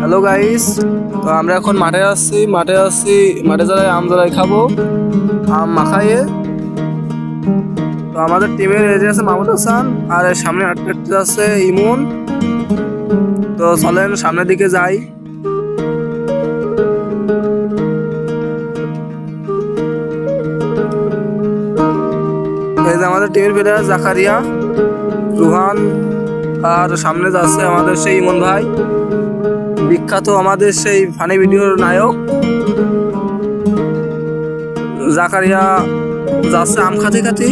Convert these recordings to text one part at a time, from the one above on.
Hello guys, তো আমরা এখন মাঠে যাই আম জলাই খাবো, আম মাখাইয়ে। তো আমাদের টিমের এই যে আছে মাহমুদ হাসান, আর এর সামনে আটটা আছে ইমন। তো চলেন সামনের দিকে যাই। এই যে আমাদের টিমের প্লেয়ার জাকারিয়া, রুহান, আর সামনে যাচ্ছে আমাদের সেই ইমন ভাই, বিখ্যাত আমাদের সেই ফানি ভিডিওর নায়ক। জাকারিয়া যাচ্ছে আম খাতে খাতে।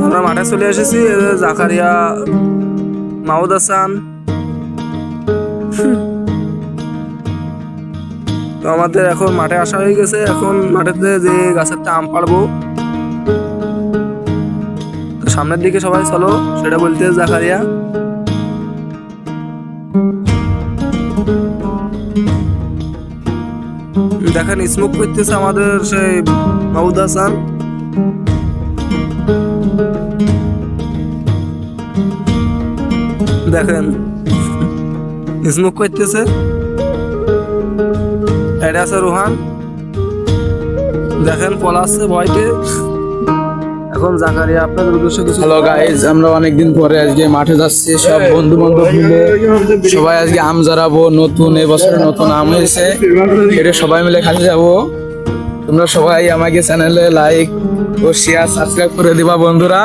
আমরা মাঠে চলে এসেছি। জাকারিয়া, মাহমুদ হাসান। তো আমাদের এখন মাঠে আসা হয়ে গেছে। এখন মাঠেতে যে গাছের আম পাড়বো। তো সামনের দিকে সবাই চলো, সেটা বলতে জাকারিয়া। দেখেন স্মোক করতেছে আমাদের সেই মাহমুদ হাসান। দেখেন স্মোক করতেছে। এটা আছে রোহান, দেখেন পলাচ্ছে ভয়তে। এখন জাকারিয়া আপনাদের উদ্দেশ্যে কিছু। হ্যালো গাইজ, আমরা অনেকদিন পরে আজকে মাঠে যাচ্ছি সব বন্ধু বান্ধব মিলে। সবাই আজকে আম জড়াবো, নতুন এবছরে নতুন আম হয়েছে, এটা সবাই মিলে খাতে যাবো। তোমরা সবাই আমাকে চ্যানেলে লাইক ও শেয়ার সাবস্ক্রাইব করে দিবা বন্ধুরা।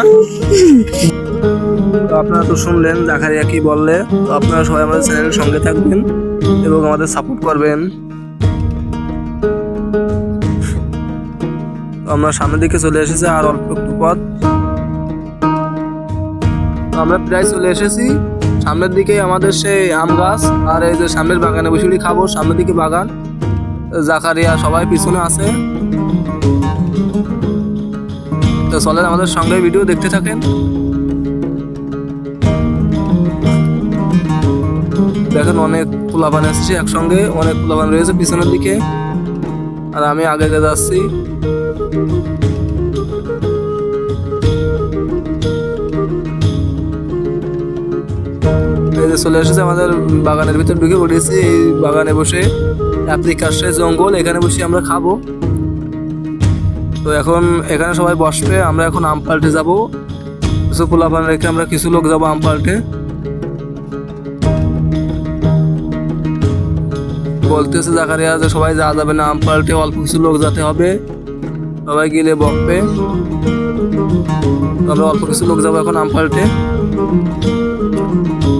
তো আপনারা তো শুনলেন জাকারিয়া কি বললে। তো আপনারা সবাই আমাদের চ্যানেলের সঙ্গে থাকবেন এবং আমাদের সাপোর্ট করবেন। আমরা সামনের দিকে চলে এসেছি, আর অল্প একটু পথ। আমরা প্রায় চলে এসেছি। সামনের দিকে আমাদের সেই আম গাছ, আর এই যে সামনের বাগানে বসে খাবো। সামনের দিকে বাগান, জাকারিয়া সবাই পিছনে আছে। তো চলেন আমাদের সঙ্গে ভিডিও দেখতে থাকেন। দেখেন অনেক পোলাপান এসেছে একসঙ্গে, অনেক পোলাপান রয়েছে পিছনের দিকে, আর আমি আগে যাচ্ছি। এই যে চলে এসেছে আমাদের বাগানের ভিতর, ঢুকে পড়েছি। এই বাগানে বসে আফ্রিকার সেই জঙ্গল, এখানে বসে আমরা খাবো। তো এখন এখানে সবাই বসবে। আমরা এখন আম পাল্টে যাবো। কিছু পোলাপান রেখে আমরা কিছু লোক যাবো আম পাল্টে। বলতেছে জাকারিয়া যে সবাই যাওয়া যাবে না আম পাল্টে, অল্প কিছু লোক যেতে হবে, সবাই গেলে বকবে। আমরা অল্প কিছু লোক যাবো এখন আম পাল্টে।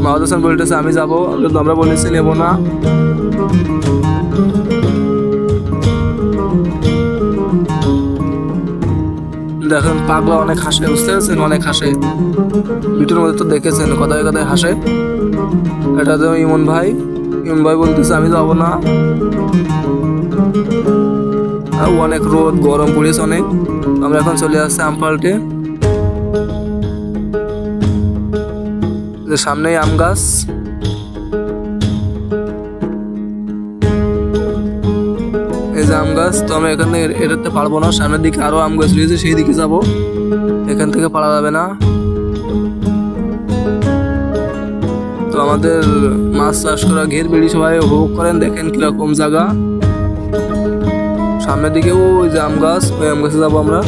মাহমুদ হাসান বলতেছে আমি যাবো, আমরা বলেছি নেবো না। দেখেন পাগলা অনেক হাসে, বুঝতে পারছেন, অনেক হাসে। ভিডিওর মধ্যে তো দেখেছেন কথায় কথায় হাসে। এটা তো ইমন ভাই বলতেছে আমি যাবো না। অনেক রোদ, গরম পড়েছে অনেক। আমরা এখন চলে আসছি আম পাল্টে। সামনেই আম গাছ। এই যে আম গাছ। তো আমরা এখানে এটাতে পারবো না, সামনের দিকে আরো আম গাছ রয়েছে, সেই দিকে যাবো। এখান থেকে পারা যাবে না। তো আমাদের মাছ চাষ করা ঘের বেড়ি সবাই উপভোগ করেন। দেখেন কিরকম জায়গা। সামনের দিকে ওই যে আম গাছ, ওই আম গাছে যাবো আমরা।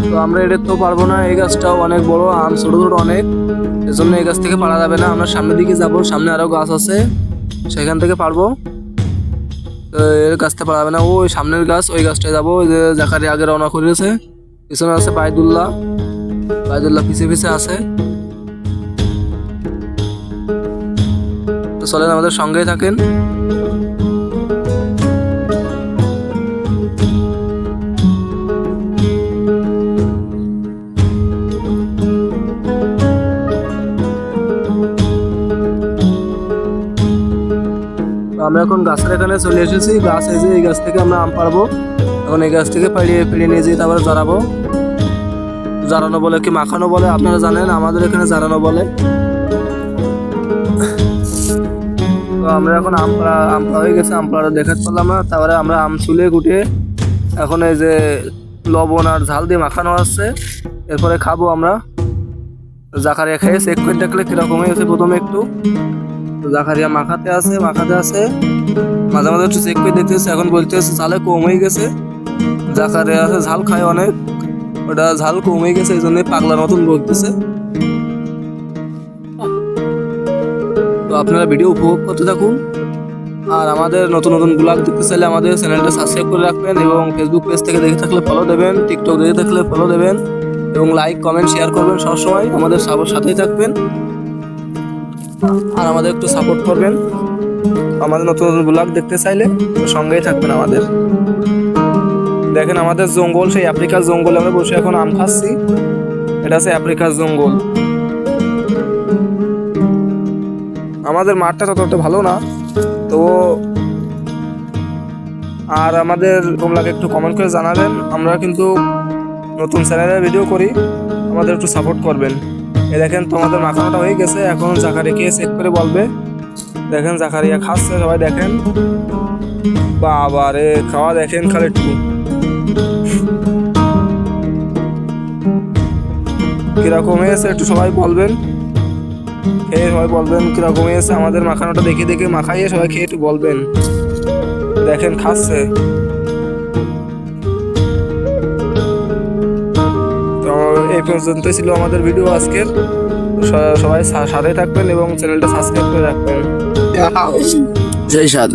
তো আমরা এটা তো পারবো না, এই গাছটাও অনেক বড়, আম ছোট ছোট অনেক, এজন্য এই গাছ থেকে পারা যাবে না। আমরা সামনের দিকে যাব, সামনে আরো গাছ আছে, সেখান থেকে পারবো। তো এর গাছটা পারা যাবে না, ওই সামনের গাছ, ওই গাছটায় যাবো। ওই যে জাকারিয়া আগে রওনা করেছে, পিছনে আছে বাইদুল্লাহ পিছে পিছে আছে। তো চলেন আমাদের সঙ্গেই থাকেন। আমরা এখন গাছের এখানে চলে এসেছি। গাছ এই যে, এই গাছ থেকে আমরা আম পারবো। এখন এই গাছ থেকে পেড়িয়ে নিয়ে যেয়ে তারপরে জড়াবো। জারানো বলে কি মাখানো বলে আপনারা জানেন, আমাদের এখানে জারানো বলে। তো আমরা এখন আম পাড়া হয়ে গেছে, আম পাড়া দেখাতে পারলাম না। তারপরে আমরা আম চুলে কুটে এখন এই যে লবণ আর ঝাল দিয়ে মাখানো আছে, এরপরে খাবো আমরা। জাকারিয়া খেয়ে চেক করে দেখলে কিরকম হয়েছে প্রথমে একটু। তো জাকারিয়া মাখাতে আছে মাঝে মাঝে একটু চেক করে দেখতেছে, এখন বলতেছে ঝালে কম হয়ে গেছে। জাকারিয়া আছে ঝাল খায় অনেক, ওটা ঝাল কম হয়ে গেছে, এই জন্য পাগলার মতন বলতেছে। তো আপনারা ভিডিও উপভোগ করতে থাকুন, আর আমাদের নতুন নতুন ব্লগ দেখতে চাইলে আমাদের চ্যানেলটা সাবস্ক্রাইব করে রাখবেন, এবং ফেসবুক পেজ থেকে দেখে থাকলে ফলো দেবেন, টিকটক দেখে থাকলে ফলো দেবেন, এবং লাইক কমেন্ট শেয়ার করবেন। সবসময় আমাদের সাথেই থাকবেন, আর আমাদের একটু সাপোর্ট করবেন। আমাদের নতুন নতুন ব্লগ দেখতে চাইলে সঙ্গেই থাকবেন আমাদের। দেখেন আমাদের জঙ্গল, সেই আফ্রিকার জঙ্গলে আমরা বসে এখন আম খাচ্ছি। এটা হচ্ছে আফ্রিকার জঙ্গল। আমাদের মাঠটা ততটা ভালো না, তো আর আমাদের কম লাগে একটু কমেন্ট করে জানাবেন। আমরা কিন্তু নতুন চ্যানেলে ভিডিও করি, আমাদের একটু সাপোর্ট করবেন। দেখেন তোমাদের মাখানোটা হয়ে গেছে, এখন জাকারিয়াকে চেক করে বলবে। দেখেন জাকারিয়া খাচ্ছে, সবাই দেখেন। বাবা রে, খাওয়া দেখেন খালি একটু কিরকম হয়েছে একটু সবাই বলবেন, খেয়ে সবাই বলবেন কিরকম হয়েছে। আমাদের মাখানোটা দেখে দেখে মাখাইয়ে সবাই খেয়ে একটু বলবেন। দেখেন খাচ্ছে। তো এই পর্যন্তই ছিল আমাদের ভিডিও আজকের। সবাই সাথে থাকবেন এবং চ্যানেলটা সাবস্ক্রাইব করে রাখবেন। জয় সাদ।